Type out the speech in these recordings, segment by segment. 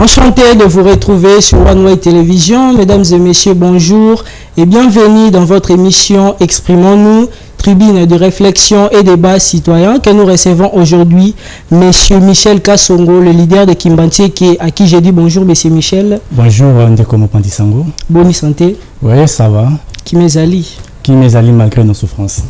Enchanté de vous retrouver sur One Way Télévision. Mesdames et messieurs, bonjour et bienvenue dans votre émission Exprimons-nous, tribune de réflexion et débat citoyen que nous recevons aujourd'hui Monsieur Michel Kassongo, le leader de Kimbantieke, à qui j'ai dit bonjour Monsieur Michel. Bonjour Ndeko Mopandisango. Bonne santé. Oui, ça va. Qui m'ezali malgré nos souffrances.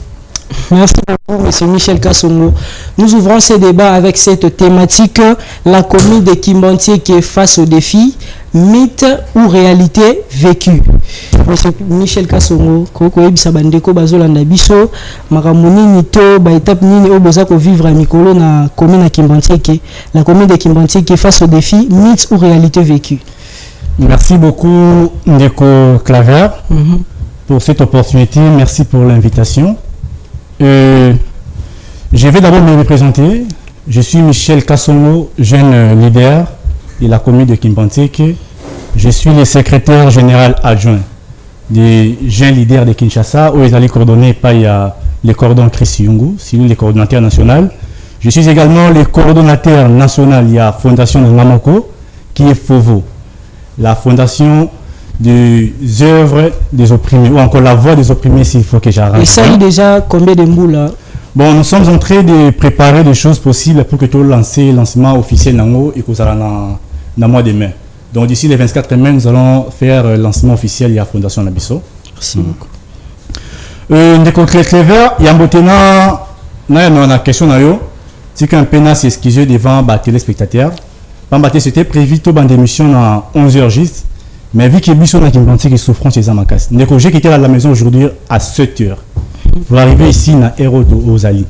Merci beaucoup, M. Michel Kassongo. Nous ouvrons ce débat avec cette thématique, la commune de Kimbantieke face aux défis, mythe ou réalité vécue. M. Michel Kassongo, Koko Ebisa Bandeko Bazolanda Biso, Maramoni Nito, Baetap Nini Obozako vivre à Mikolo na commune de Kimbantieke. La commune de Kimbantieke face aux défis, mythe ou réalité vécue. Merci beaucoup Ndeko Claver pour cette opportunité. Merci pour l'invitation. Je vais d'abord me présenter. Je suis Michel Kassongo, jeune leader de la commune de Kimbantieke. Je suis le secrétaire général adjoint des jeunes leaders de Kinshasa, où ils allaient coordonner par le cordon Chris Yungu, c'est lui le coordonnateur national. Je suis également le coordonnateur national, il y a Fondation Namoko, qui est FOVO, la fondation des œuvres des opprimés, ou encore la voix des opprimés, s'il faut que j'arrête. Et ça y déjà combien de mots là? Bon, nous sommes en train de préparer des choses possibles pour que tout lancement officiel Nango et que ça dans le mois de mai. Donc d'ici les 24 mai, nous allons faire le lancement officiel de la Fondation Nabiso. Merci beaucoup. Ndeko Clever, il y a une question, c'est qu'un pénal s'est excusé devant les téléspectateurs. C'était prévu tout dans l'émission à 11h juste. Mais vu qu'il y a des Kimbantieke qui souffrent chez Zamakas, j'ai quitté la maison aujourd'hui à 7h pour arriver ici à Héros aux Ali.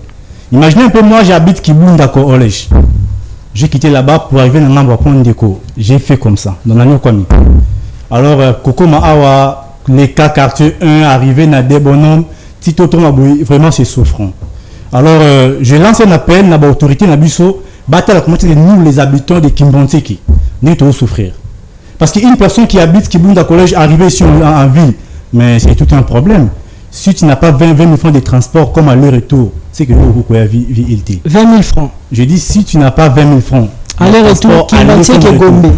Imaginez un peu, moi j'habite Kibunda Collège. J'ai quitté là-bas pour arriver dans l'endroit prendre déco. J'ai fait comme ça, dans l'année Kwami. Alors, Koko Maawa, les cas quartier 1, arrivé dans des bonhommes, Tito Tomaboui, vraiment c'est souffrant. Alors, je lance un appel à l'autorité Nabiso, battre la communauté de nous, les habitants de Kimbantieke, nous devons souffrir. Parce qu'une personne qui habite Kibunda Collège arrive ici en ville, mais c'est tout un problème. Si tu n'as pas 20 000 francs de transport comme à leur-retour, c'est que vous pouvez vivre. 20 000 francs. Je dis si tu n'as pas 20 000 francs. Aller-retour, Kimbantieke et Gombe.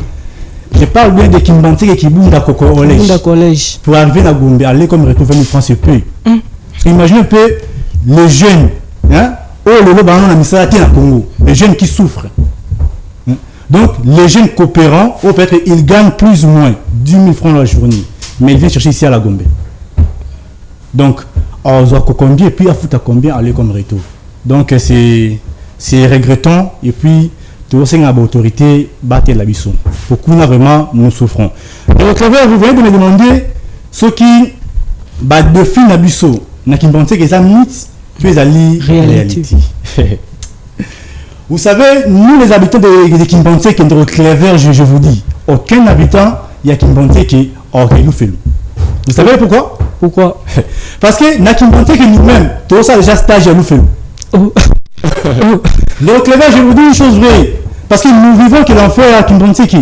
Je parle bien de Kimbantieke et Kibunda Collège. Pour arriver à Gombe, aller comme retour 20 000 francs, c'est peu. Imaginez un peu les jeunes, les jeunes qui souffrent. Donc, les jeunes coopérants, peut-être ils gagnent plus ou moins 10 000 francs la journée, mais ils viennent chercher ici à la Gombe. Donc, on doit combien et puis à foutre à combien aller comme retour. Donc, c'est regrettant et puis tout aussi à l'autorité battre la bisson. Beaucoup vraiment nous souffrons. Donc, vous venez de me demander ce qui défie la bisson, n'a qui pensé que ça mythe, puis ça réalité. Vous savez, nous les habitants de Kimbantieke, Ndeko Clever, je vous dis, aucun habitant, il y a Kimbantieke hors de nous. Vous savez pourquoi? Pourquoi? Parce que dans Kimbantieke nous-mêmes, tout ça déjà stage à nous faire. Ndeko Clever, je vous dis une chose vraie, parce que nous vivons que l'enfer à Kimbantieke.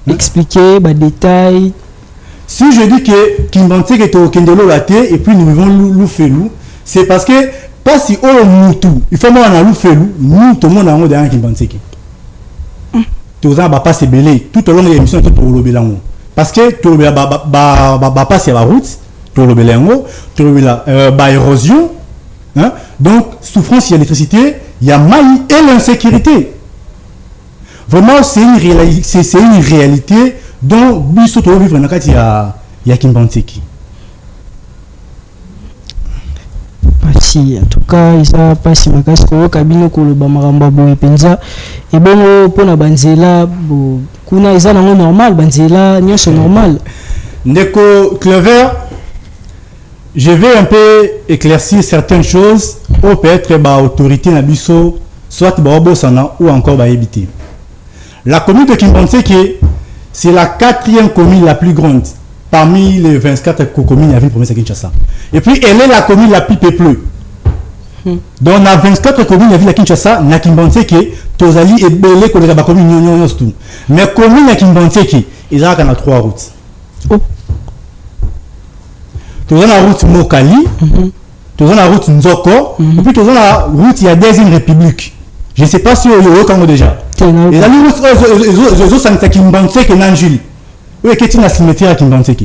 Expliquez, détail. Si je dis que Kimbantieke est au Kendelo Laté et puis nous vivons Loufelou, c'est parce que pas si nous tout, il faut moi on a Loufelou, nous tout le monde a un derrière Kimbantieke. Tout ça va pas se belé tout au long de l'émission tout au lobelango. Parce que tout le va passer la route, tout le lobelango, tout le ba érosion, hein? Donc souffrance, il y a l'électricité, il y a maille et l'insécurité. Vraiment c'est une réalité dont biso to vivre dans kati ya Kimbantieke. En tout cas, ils ont passé ma casse au cabinet pour le Bamaramba Boy Penza. Et bon, pour la banzela, kuna ils ont normal, banzela, n'y a normal. Ndeko Clever, je vais un peu éclaircir certaines choses ou peut-être autorité Nabiso, soit Bosana ou encore éviter. La commune de Kimbantieke, c'est la 4e commune la plus grande parmi les 24 communes de la ville province de Kinshasa. Et puis, elle est la commune la plus peuplée. Donc, on a 24 communes de la ville de Kinshasa, na Kimbantieke, Tozali et Belé, qu'on a la commune tout. Mais la commune de Kimbantieke, ils ont 3 routes. Tu as la route Mokali, tu as la route Nzoko, et puis tu as la route, il y a 2e République. Je ne sais pas si vous avez déjà. Et là, les autres sont qui m'ont que Nanjuli. Oui, qu'est-ce que la cimetière qui m'ont fait.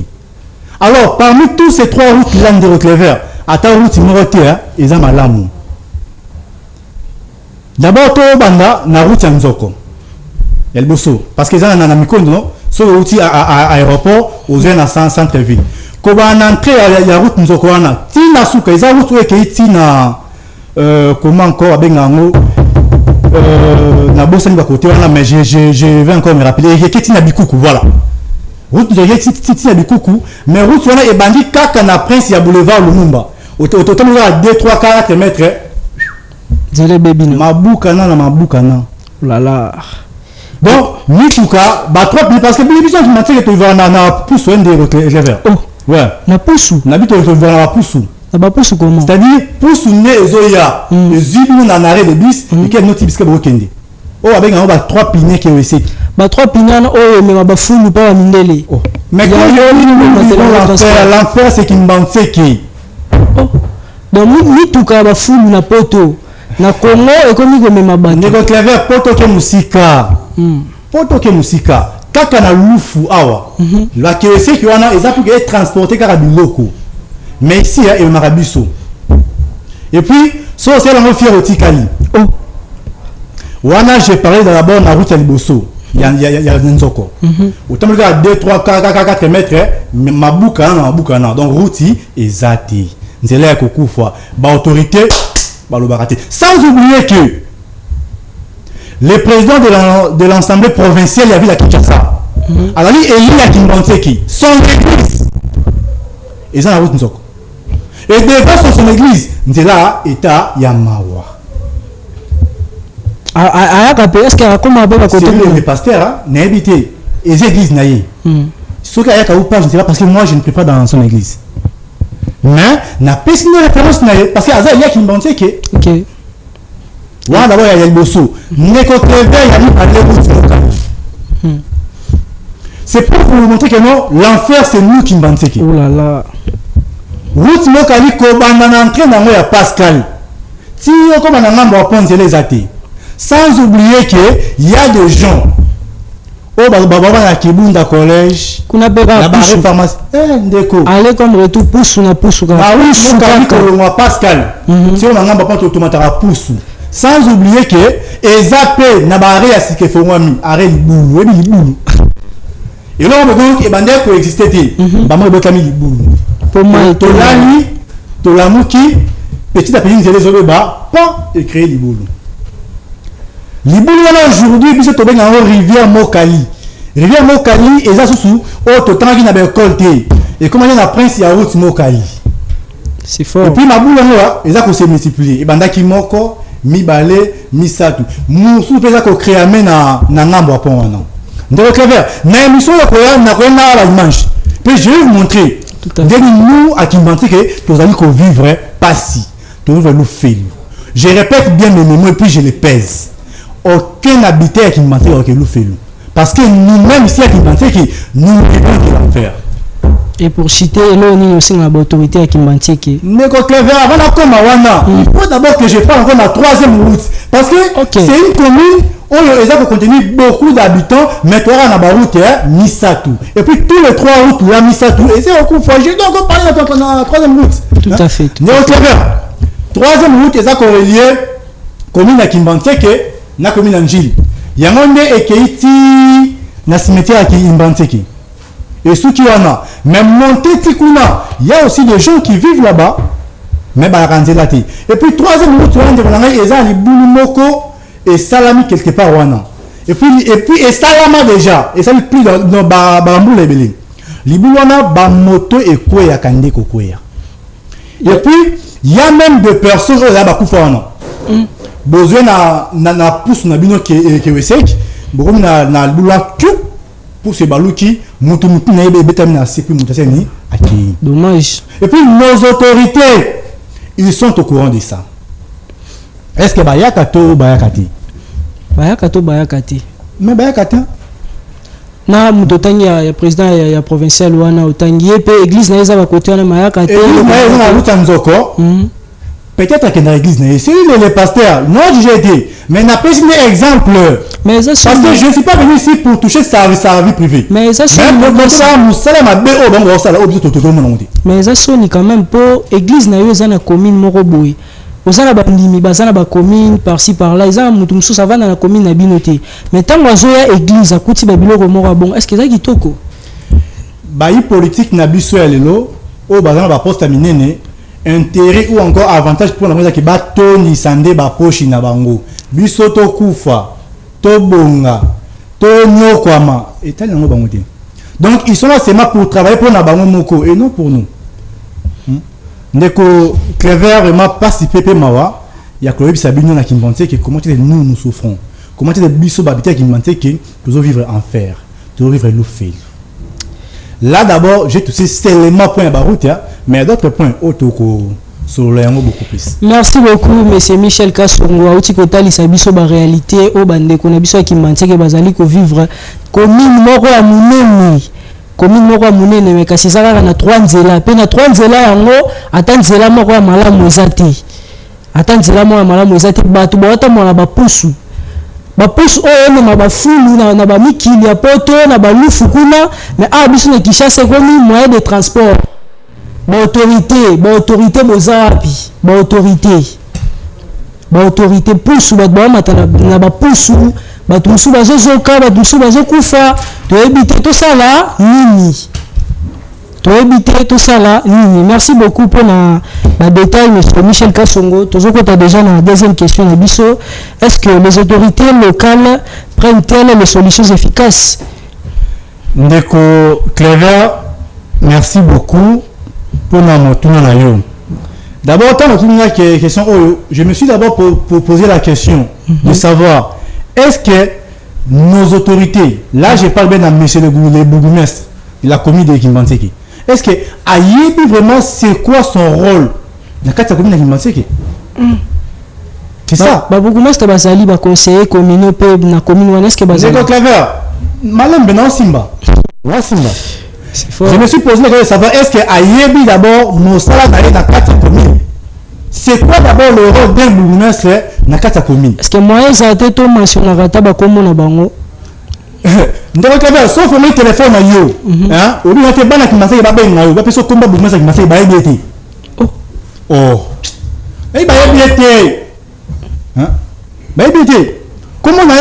Alors, parmi tous ces trois routes là de Clever, à ta route numéroté, ils ont malamu. D'abord, tout banda na route Nzoko. El Bosso. Parce qu'ils ont un mikondo, sur la route à aéroport, aux zones à centre-ville. Quand on entre à la route Nzoko, tina souka, ils ont route qui est tina, comment encore, avec Nango, na bossa ni côté, mais je vais encore me rappeler, il y a tina Bikoukou, voilà. Route Nzoko, tina Bikoukou, mais route wana est bandit kaka na Prince ya boulevard Lumumba. Au total, il y a 2, 3, 4 mètres. Zélé baby no. Maboukana na maboukana. Lala. Donc, Mituka, bah trop parce que les gens qui m'ont dit que tu vas na pousse un des Clever. Oh. Ouais. Na poussou. Na bito tu vas na pousse. Na ba poussou comment? C'est-à-dire pousse né zoya. Les zibu na arrêt de bus et quel autre type que bokende. Oh avec un ba trois pinés qui est ba trois pinés oh mais ba fulu pas mindele. Oh. Mais quand l'enfer c'est qui m'ont fait qui. Oh. Donc Mituka ba fulu na poto. Na Congo ekomi ko mema bana. Nego Clever poto ke musika. Poto ke musika. Kaka na lufu awa. La KC qui wana eza pour être transporté car biloko. Mais ici il marabiso. Et puis so c'est la fier au Tikali. Oh. Wana j'ai parlé d'abord na route ya Liboso. Ya Nzoko. Autant que 2 3 4 mètres mabuka na. Donc route ezati. Nzela ya kokufa. Ba autorité sans oublier que le président de l'Assemblée provinciale a vu la Kinshasa. Alors il y a Kimbanseki, son église. Ils ont la route Nzoko. Et devant son église, Nzela Eta Yamawa. Est-ce qu'il y a comme un peu à côté de pasteur, n'a habité. Et les églises naïe. Ce qu'il y a ou pas, je ne sais pas parce que moi je ne prie pas dans son église. Mais na personne référence parce que il y a qui me pensait que OK ouais d'abord il y a le bosso Neko Clever il y a mis à l'écoute c'est pour vous montrer que non l'enfer c'est nous qui me pensait que oh là là route mokali ko banda entrer dans ya Pascal si comme on a ngamba prendre les athées sans oublier que il y a des gens oh baba na Kibunda collège kuna beba la pharmacie ndeko aller comme retour pousse na pousse ah oui c'est comme moi Pascal si on ngamba pas automatara pousse sans oublier que ezapé na ba ya sike fongwami arrêt libulu et libulu et là on veut donc ebande ko exister ti ba mo bokami libulu pour moi to lani to lamuki petit à petit nzele zobeba pas et créer libulu. Libulu aujourd'hui biso to benga rivière Mokali. Rivière Mokali eza susu o to tangi na be colté. Et comment il y a prince ya route Mokali. C'est fort. Et puis mabulu là eza ko se multiplier. Et bandaki moko mibale misatu. Musu peza ko créer na ngambo apo wana. Ndeko Clever, na émission ya koya na koya la dimanche. Puis je vais vous montrer. Nous à Kimbanti que nous allons vivre pas si. Nous allons faire. Je répète bien mes mots et puis je les pèse. Aucun habitant qui m'entend que nous faisons. Parce que nous-mêmes ici à Kimbanti, nous devons l'enfer. Et pour citer, nous aussi l'autorité à Kimbanti. Mais quand Clever, avant la Komawana, il faut d'abord que je parle encore de la troisième route. Parce que c'est une commune où il y a contenu beaucoup d'habitants, mais tu as la route Misatu. Et puis tous les trois routes là, Misatu. Et c'est au fois, j'ai donc parlé de la troisième route. Tout à fait. Mais Clever, troisième route, ils ont relié commune à Kimbanti. Na commune Angile. Yangonde ekeiti na cimetière à Kimbanteki. Et ceux qui en a, même monter Tikuna, il y a aussi des gens qui vivent là-bas, mais Barakanzelati. Et puis troisième route, ils ont les Boulumoko et Salami quelque part. Et puis et Salama déjà, et ça n'est plus dans Bambou les Belé. Les Boulouana, Bamoto et Kouya Kande Kokoya. Et puis, il y a même des personnes là-bas qui font besoin na pousse na bino ke wesek bokom na lula tu pour ce baluki mutu na betamina sepi mutaseni aki dommage. Et puis nos autorités ils sont au courant de ça. Est-ce que bayakato bayakati mais bayakati na mutotangi ya président ya provincial wana utangi pe église na eza ba côté na mayakati na route Nzoko peut-être que dans l'église, c'est les pasteurs, non, j'ai été, mais n'a pas un exemple. Mais ça, Parce que je ne suis pas venu ici pour toucher sa vie privée. Mais ça, c'est mais ça sonne quand même pour l'église na yo za na commune moko boy. Ozana ba ndimi bazana ba commune par-ci par-là, ils ont mutu musu ça va dans la commune na binoté. Mais tant que zoya église akuti ba biloko moko bon, est-ce que ça kitoko? Ba yi politique na biso ya lelo, o bazana ba poste minene, intérêt ou encore avantage pour la qui ba toni sande ba poche na bango. Biso to kufa, to bonga, to nyokwama, et tel yango bango te. Donc ils sont là seulement pour travailler pour na bango moko et non pour nous. Ndeko Clever vraiment participé pe mawa ya Chloé Sabino na Kimbanté que comment nous souffrons. Comment les biso babité Kimbanté que nous vivre en fer, nous vivre l'oufil. Là d'abord, j'ai touché seulement point baroute mais d'autres points autour sur le yango beaucoup plus. Merci beaucoup monsieur Michel Kasongo auti kotali sa biso ba réalité o bande ko na biso Kimbanté que bazali ko vivre commune moko ya munene. Commune moko munene me kasi saka na 3 nzela pe na 3 nzela yango ata nzela moko ya malamu ezate ata nzela moko ya malamu ezate bato bota mona bapusu oyo na bafulu na ba mikili ya poto na balufu kuna mais biso na Kinshasa komi moyen de transport ba autorité bozapi ba autorité pusu bato ba matana na bapusu bato musu bazozoka bato musu bazokufa toyebite to sala nini. Merci beaucoup pour la détail monsieur Michel Kasongo. Toujours quand tu déjà la deuxième question de biso, est-ce que les autorités locales prennent-elles les solutions efficaces? Ndeko Clever, merci beaucoup pour la yo. D'abord tant que question je me suis d'abord pour poser la question de savoir est-ce que nos autorités, là je parle bien de monsieur le bourgmestre de la commune de Kimbanté, est-ce que Ayebi vraiment c'est quoi son rôle dans la commune de Kimbanté? C'est ça. Ba bourgmestre bazali ba conseiller communautaire na commune est-ce que bazali? Ndeko Clever, malam benan simba. Wa simba. Je me suis posé la question de savoir est-ce que Ayebi d'abord nos salaires dans la commune. C'est quoi d'abord le rôle d'un bourgmestre dans la commune? Est-ce que moi ça a été mentionné à taba comme na bango? Ndeko Clever, sauf le téléphone na yo. Hein? Obi na te bana ki masai ba benga yo, ba peso komba bourgmestre ki masai ba yebi. Oh. Eh ba yebi. Hein? Ba yebi. Comment na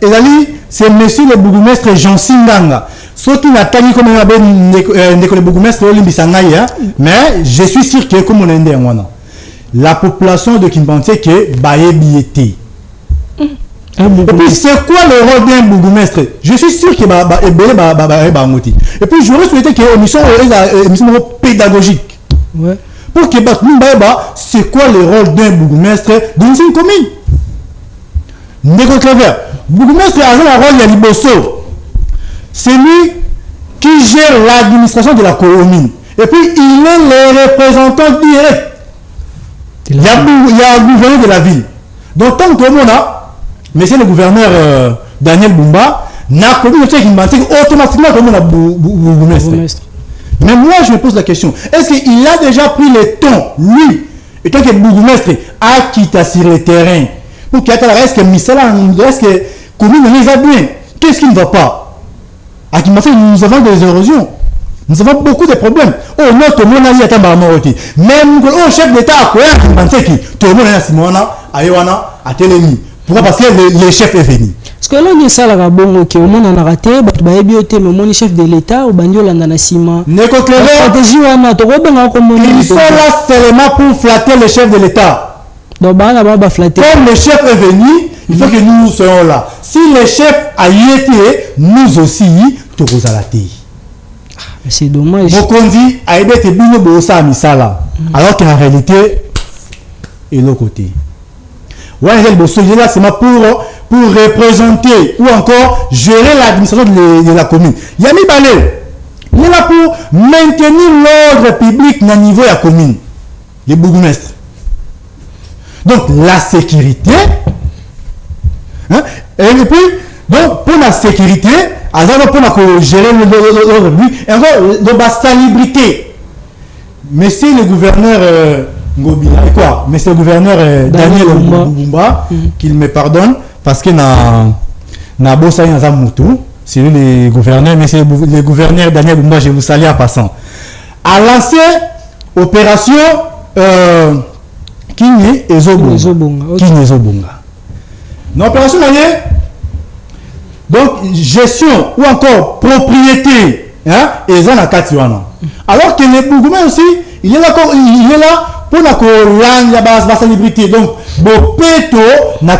ezali c'est monsieur le bourgmestre Jean Singanga. Soki na tani comme na ben ndeko le bourgmestre olimbisa ngai mais je suis sûr que comme on est ndé ngwana. La population de Kimbanté que bayebiété. Et puis c'est quoi le rôle d'un bourgmestre? Je suis sûr que et puis j'aurais souhaité que l'émission pédagogique. Ouais. Pour que c'est quoi le rôle d'un bourgmestre dans une commune? Ndeko Clever, bourgmestre a un rôle de liboso. C'est lui qui gère l'administration de la commune. Et puis il est le représentant direct. Il y a un gouverneur de la ville. Donc tant que on a, monsieur le gouverneur Daniel Bumba, n'a connu automatiquement comme on a bourgmestre. Mais moi je me pose la question, est-ce qu'il a déjà pris le temps, lui, et tant que bourgmestre, à quitter sur le terrain, pour qu'il y ait est-ce que Misala, est-ce que commune les a bien? Qu'est-ce qui ne va pas? À Kimbanté, nous avons des érosions. Nous avons beaucoup de problèmes. Oh, notre monde a dit à Moroti. Même le chef d'État a quoi à Kimbanté qui tout le monde est à Simona, à Yoana, à Télémi. Pourquoi? Parce que le chef est venu. Parce que là, il y a ça, là, bon, ok, au monde en a raté, bah, bioté, mais mon chef de l'État, au Bandio, là, dans la Cima. Ndeko Clever, ils sont là seulement pour flatter le chef de l'État. Donc, bah, là, bah, flatter. Comme le chef est venu, il faut que nous soyons là. Si le chef a y été, nous aussi, tout vous a raté. C'est dommage. Mokondi a été bien bossa misala. Alors qu'en réalité, et l'autre côté. Ouais, il là, c'est pour représenter ou encore gérer l'administration de la commune. Yami Balé, il est là pour maintenir l'ordre public dans le niveau de la commune. Les bourgmestres. Donc, la sécurité. Hein, et puis, donc, pour la sécurité, pour gérer l'ordre public, et encore, la salubrité. Monsieur le gouverneur Ngobila. Et quoi? Monsieur le gouverneur Daniel Bumba, qu'il me pardonne, parce que na bossa na Zamutu, c'est lui le gouverneur, mais c'est le gouverneur Daniel Bumba, je vous salue en passant. A lancé opération Kini Ezobonga. Kini Ezobonga. Dans l'opération, donc gestion ou encore propriété, hein, et ça na Katiwana. Alors que le Bougoumé aussi, il est là pour la colline, la célébrité. Donc, Bopeto na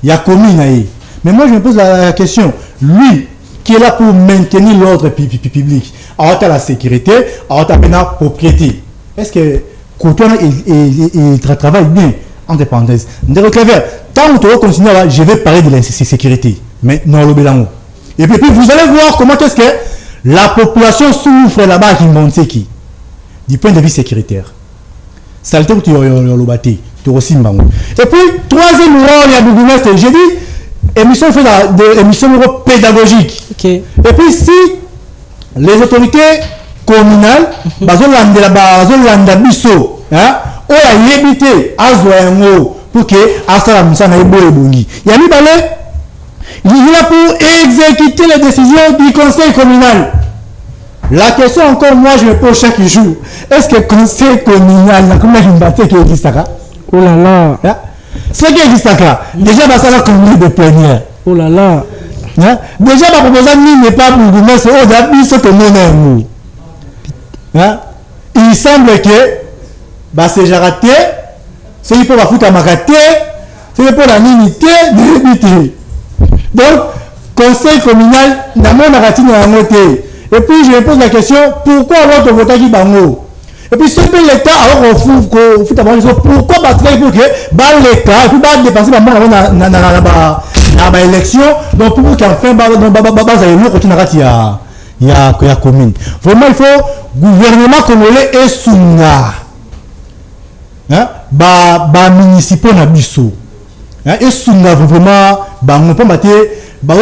ya commune. Mais moi je me pose la question, lui qui est là pour maintenir l'ordre public, à la sécurité, à la propriété, est-ce que Cotonou il travaille bien en dépendance? Tant que tu continues, je vais parler de l'insécurité, mais non le bélango. Et puis vous allez voir comment est-ce que la population souffre là-bas qui monte qui du point de vue sécuritaire. Saleté tu l'obati, tu aussi mbango. Et puis troisième rôle il y a beaucoup j'ai dit émission fait de émission pédagogique. Okay. Et puis si les autorités communales bazolanda biso hein o ya yebité azwa pour que asala musana eboye bongi. Ya mi balé il est là pour exécuter les décisions du conseil communal. La question encore moi je me pose chaque jour. Est-ce que le conseil communal n'a comment une bataille qui existe là? Oh là là. Hein? Ce qui existe là, déjà ça la commune de plénière. Oh là là. Hein? Déjà ma proposition n'est pas pour vous mettre au début ce que nous hein? Il semble que bah c'est jaraté, c'est pour la foutre à maraté, c'est pour la minité de donc conseil communal n'a pas narratif à noter. Et puis je me pose la question, pourquoi l'autre vote qui bango? Et puis ce que l'État alors on fout d'abord pourquoi battre pour que l'État et puis dépenser dans l'élection donc pour qu'enfin il y a commune. Vraiment il faut gouvernement congolais et sunga hein municipaux na biso hein et sunga vraiment bango pas maté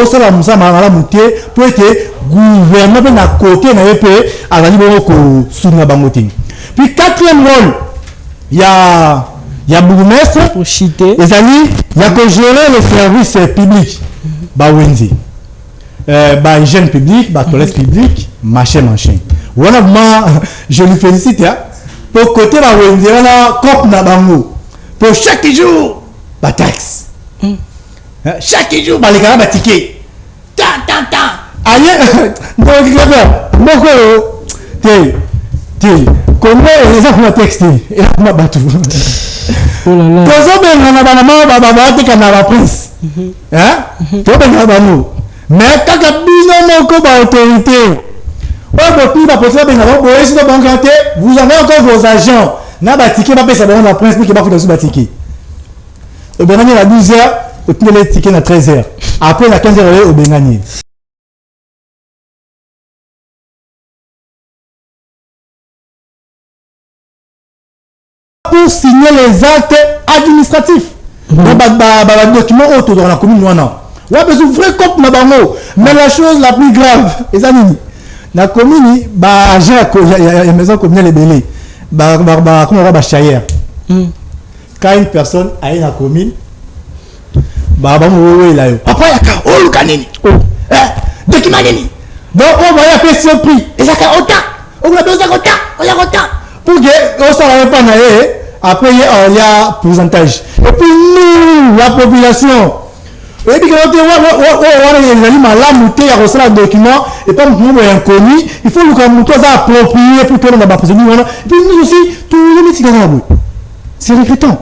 ça la musa mala muté pour que gouvernement na côté na épée azali boko sunga bangoting. Puis quatrième rôle il y a bourgmestre pour chiter les amis il y a que gérer les services publics wenzi hygiène publique toilette publique machin voilà moi je lui félicite hein pour côté wenzi là cop na bango pour chaque jour taxe chaque jour les gars ticket aïe donc comment les gens font texte et là batou oh là là tozo benga na ba prince hein to benga ba nous mais kaka bino moko ba autorité on peut pas poser benga ba boye si banque vous avez encore vos agents na ba ticket ba pesa ba prince pour que ba fout ba ticket au benga à 12h au tenir les tickets à 13h après la 15h au benga pour signer les actes administratifs. Les documents autour de la commune. On a besoin de vrais comptes. Mais la chose la plus grave, la commune, il y a une maison communale et belé. Comment on va chayer? Quand une personne a une commune, après il y a document. Donc on va appeler ce prix. Et ça fait autant. On a besoin d'autant. Pour que on s'en pas après il y a pourcentage et puis nous la population et puis quand on a document et pas inconnu il faut que nous approprier pour que on a procédure et puis nous aussi tout le c'est regrettant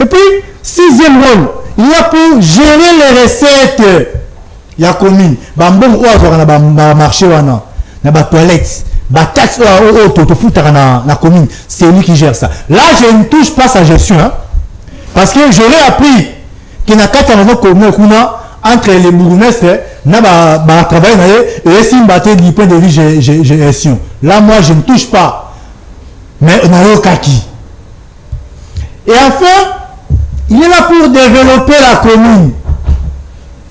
et puis sixième rôle il y a pour gérer les recettes il y a commune bambon ou à marché wana na ba toilette taxe la commune, c'est lui qui gère ça. Là, je ne touche pas sa gestion. Hein, parce que je l'ai appris qu'il n'y a qu'à commune entre les bourgmestres, n'a pas travaillé et si on du point de vue gestion. Là, moi, je ne touche pas. Mais on a le kaki. Et enfin, il est là pour développer la commune.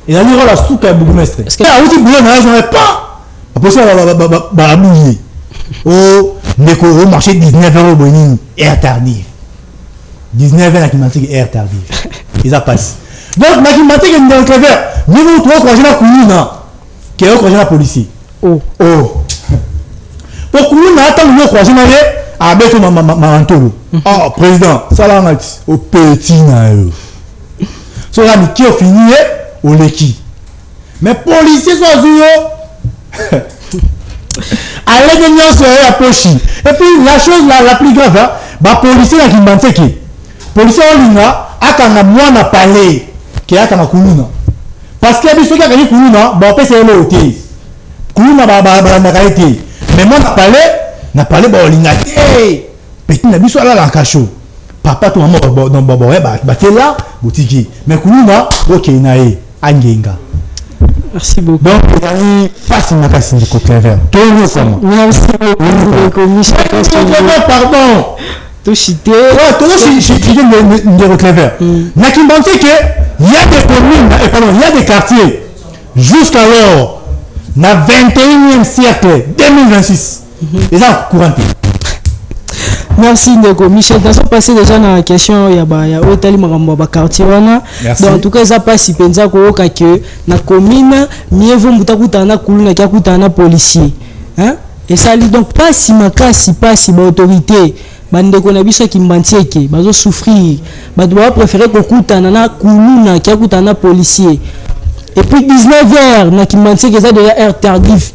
Il a dit la soupe à bourgmestre. Est-ce que la route boulot n'a pas? Après ça, oh, Mais au marché 19h au Bonin, air tardif. 19h à Kimanté, air tardif. Ils a passé. Donc, ma Kimanté, il y a un clever. Niveau 3, quand j'ai la coulina, qui est au congé la policier. Oh. Pour coulina, attends, nous croisons, ah, ben, ma antolo. Oh, président, salam au petit naïf. So là, qui a fini, au leki. Mais policiers sont à allez venir sur la poche. Et puis la chose la plus grave, bah policier qui m'a dit que policier en ligne a quand même moi n'a parlé qui a quand même coulina. Parce que les gens qui a gagné coulina, bah on peut c'est l'autre. Coulina n'a été. Mais moi n'a parlé bah ligne. Petit n'a biso là la cachot. Papa tout maman dans bobo bah t'es là boutique. Mais coulina OK naé angenga. Merci beaucoup. Donc, il y a eu passe une casse de côté vert. Merci beaucoup, Michel Kassongo. Pardon. Tout chité. Ouais, tout chité de côté vert. Mais qui m'ont dit qu'il y a des communes, pardon, il y a des quartiers, jusqu'alors, dans le 21e siècle, 2026, ils ont courant. Merci Ndeko. Michel, nous sommes passés déjà dans la question il y a hôtel Maramba quartier wana. Donc en tout cas ça passe si penza ko ka que na commune mieux vaut mutakuta na kuluna kia kuta na policier. Hein? Et ça lit donc pas si makasi pas si ba autorité. Bandeko na biso ki mbantieke bazo souffrir. Ba doit préférer ko kuta na kuluna kia kuta na policier. Et puis 19h na ki mbantieke ça déjà heure tardive.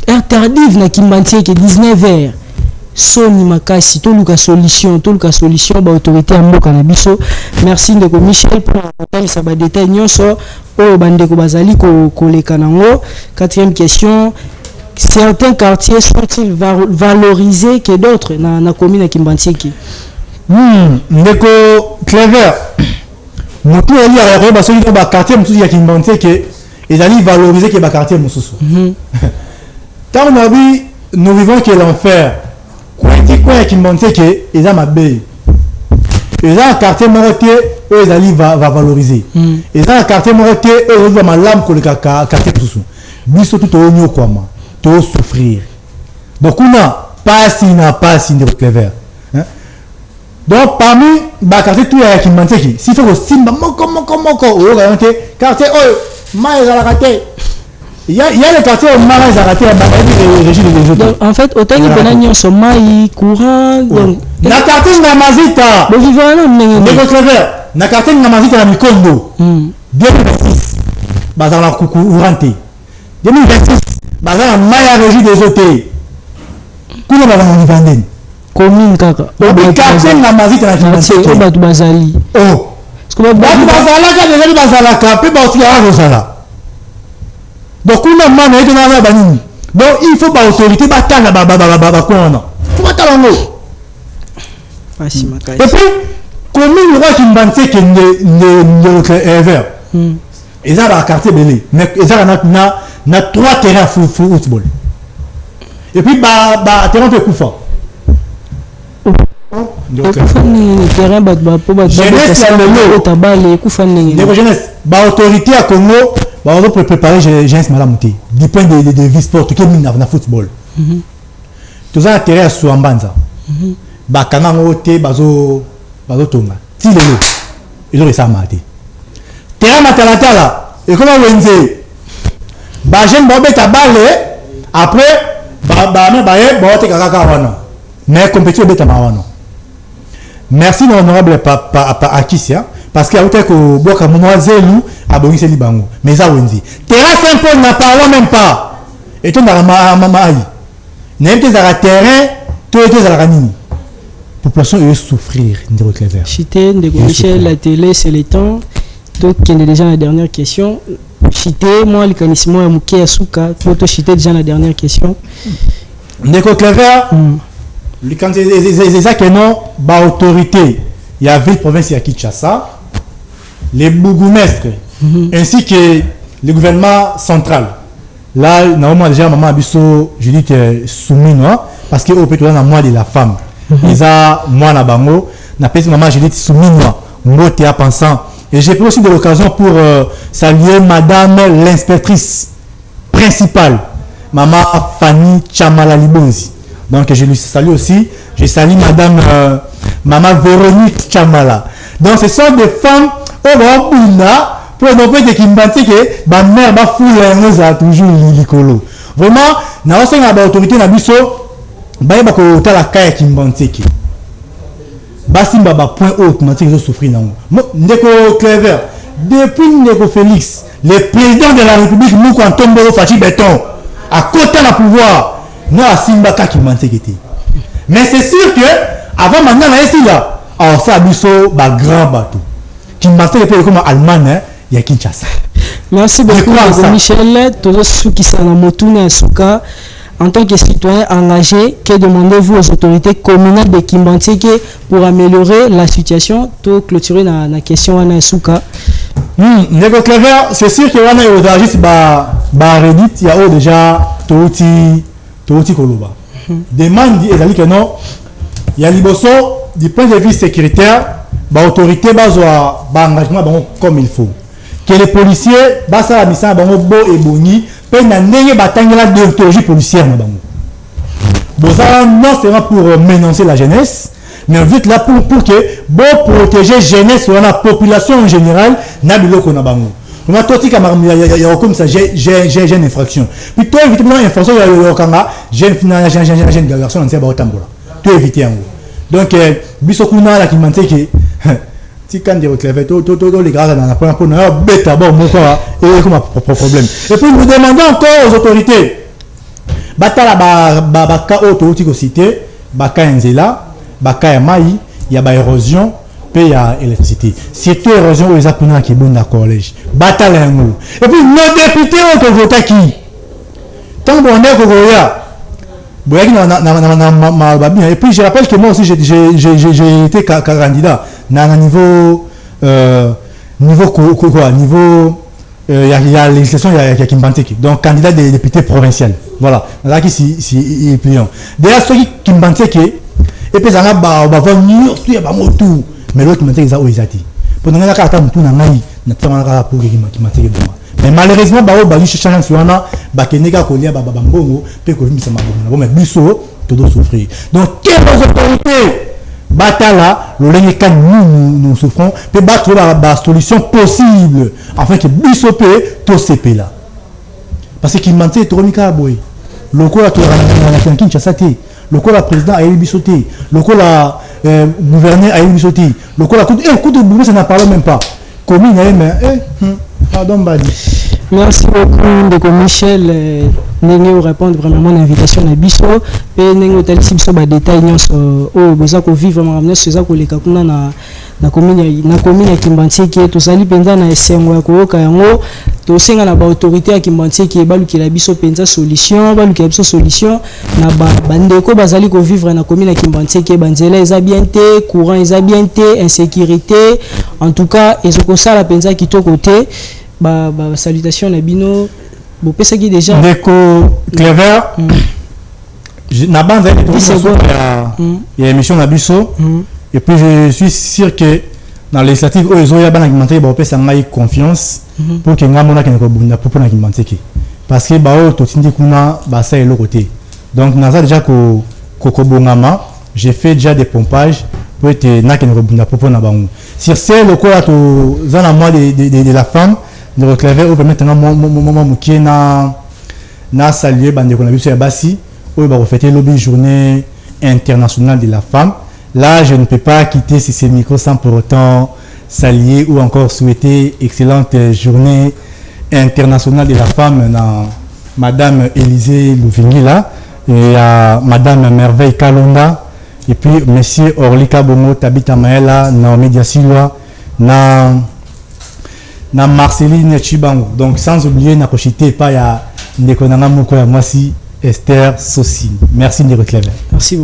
Heure tardive na ki mbantieke 19h. Soni makasi toluka solution ba autorité ya mboka na biso. Merci ndeko Michel pour ça ba détail nyonso o bandeko bazali ko leka nango. Quatrième question, certains quartiers sont-ils valorisés que d'autres na commune ya Kimbantieki? Ndeko Clever motu ali ya ba soli ba quartier mususu ya Kimbantieki ezali valorisé que ba quartier mususu. Tant nous vivons que l'enfer. Quoi qui monte que ils ont ma baie. Ils ont un quartier moroté, eux ils allaient va valoriser. Ils ont un quartier moroté, eux ils vont ma lame pour le quartier tout ça. Biso tout au mieux quoi moi, tout souffrir. Donc on a pas si de clever. Donc parmi bah quartier tout qui monte qui, s'il faut aussi comment oh quartier oh mais à la raté. Il y a le quartier où Mara a raté la régime des autres. En fait, autant que Benagnon sont maïs, courant. Donc, la quartier Namazita. Le vivant, non, mais la quartier Namazita à Mikondo. 2026. Bazar la coucou, ou renté. 2026. Bazar la Maya régime des autres. Comment on va en vendre? Commune, kaka. Le quartier Namazita à Mikondo. Obatu Bazali. Oh. Parce que Bazala, quand les gens Bazala, puis Bazala, Rosala. Donc on a mal été dans la banine. Donc il faut pas autorité battre quoi non. Faut battre pas si makai. Et puis commune le roi qui m'banté que ne ever. Et ça va quartier belé. Mais ça na trois terrains football. Et puis terrain de Koufa. Donc terrain jeunesse autorité à Congo. On va préparer jeunesse madame du point de vie sport qui est na football. Tous les intérêts sur Ambanza. Bakana ngote bazo tonga. Si lelo ils ont ça maté. Terrain matalata là et comment wenze ba jeune bobe ta balle après ba te kaka wana. Mais compétition beta wana. Merci l'honorable papa Akisia parce qu'il y a autant que boka monoazelu abongi seli bango mais ça wenzi terrain simple n'a pas même pas et tout dans la mamaï n'aime tes à terrain tout est à la ranini population est souffrir ndeko clever Chité ndeko Michel la télé c'est le temps donc il est déjà la dernière question Chité moi le canissement ya muke asuka to Chité déjà la dernière question ndeko clever le quand c'est ça que non ba autorité il y a ville province ya Kinshasa les bourgmestres ainsi que le gouvernement central. Là, normalement déjà maman Abisso, je dis que soumis parce que au pétrole na moi de la femme. Ils a moi na bango, na petite maman je dis soumis moi à pensant et j'ai pris aussi de l'occasion pour saluer madame l'inspectrice principale maman Fanny Chamala Libonzi. Donc je lui salue aussi. Je salue madame maman Véronique Chamala. Donc ce sont des femmes au Bunda pour ne pas que Kimbanti que ma mère va fouler nous a toujours l'icolo. Vraiment, na aussi na autorité na biso ba ba ko tala kaya Kimbanti ki. Basimba ba point haut automatique ils souffrir na. Ndeko Clever depuis Ndeko Félix, le président de la République nous quand tombe au Fachi béton à côté la pouvoir. Nous à Simba Kimbanti ki. Mais c'est sûr que avant maintenant ici là, alors ça biso ba grand bateau. Kimbanti est comme Allemagne, il y a Kinshasa. Merci beaucoup Michel. Tous ceux qui sont en Motuna et Souka, en tant que citoyen engagé, que demandez-vous aux autorités communales de Kimbanti pour améliorer la situation? Tout clôturer la question à Souka. Ndeko Clever, c'est sûr que on a eu juste ba Reddit, il y a déjà Touti Koloba. Demande et que non, il y a liboso du point de vue sécuritaire, ba autorité ba engagement comme il faut. Que les policiers ba ça la mission ba bo et boni pe na ndenge batangela déontologie policière na bango. Bon ça non seulement pour menacer la jeunesse, mais vite là pour que bon protéger jeunesse ou la population en général na biloko na bango. On a tout dit comme ça j'ai une infraction. Puis toi éviter une infraction il y a kanga jeune garçon on sait ba otambola. Tu éviter en gros. Donc bisokuna la Kimbanti que si quand des reclèves tout les gars dans la première pour na bêta bon mon quoi et comme problème. Et puis nous demandons encore aux autorités batala ba ka auto ko cité ba ka nzela ba ka mai il y a ba érosion puis il y a électricité. Surtout érosion aux apuna qui bon na collège. Batala ngo. Et puis nos députés ont voté qui tant bon est ko et puis je rappelle que moi aussi j'ai été candidat à niveau il y a législation il y a Kimbanti donc candidat des députés provinciaux voilà là qui si pliant derrière ceux qui Kimbanti et puis ça va venir tout ya ba motu mais l'autre Kimbanti ils a oisati pour nous na carte mutu na ngai na tsama pour Kimbanti mais malheureusement ba chercher sur ana ba keneka kolia ba mbongo pe ko vimisa mabongo mais biso todo souffrir donc quelles autorités batala le lenge kan nous souffrons pe ba trouver la solution possible afin que biso pe to CP là parce que Kimbanti to mika boy loko la to na Kinshasa te loko la président a biso te loko la gouverneur a biso te loko la coup de boulot ça n'a parlé même pas commune mais pardon Badi. Merci beaucoup Ndeko Michel Nengo répondre vraiment à l'invitation de Bisso et Nengo talisi biso ba détail nyonso o besoin ko vivre vraiment c'est ça ko leka kuna na commune ya Kimbanti ki to sali penza na esengo ya ko ka yango to senga na ba autorité ya Kimbanti ki balukela biso penza solution balukela biso solution na ba ndeko bazali ko vivre na commune ya Kimbanti ki banzela eza bien te courant eza bien te insécurité en tout cas ezoko sala penza kitoko te salutation na bino bo pesa ki déjà Ndeko Clever na bande il y a émission na biso et puis je suis sûr que dans les législatives ozo ya bana Kimbanti bo pesa ngai confiance pour que ngamona ke ko bunda pour na Kimbanti parce que ba o to tindi kuna ba sa elo côté donc naza déjà ko bongama j'ai fait déjà des pompages pour être na ke ko bunda pour na bango sur c'est le quoi to zana moi de la femme de reclaver ou permettre moment mukie na saluer bande ko na biso ya basi ou ba fêter lobby journée internationale de la femme. Là je ne peux pas quitter ces micros sans pour autant saluer ou encore souhaiter excellente journée internationale de la femme à madame Élisée Louvingila et à madame Merveille Kalonda et puis monsieur Orlika Bongo Tabita Maela Naomi Diasilwa na Marceline Chibango. Donc sans oublier na kochité pas ya Ndeko Nanga Moko ya Mwasi Esther Sosi. Merci Ndeko Clever. Merci.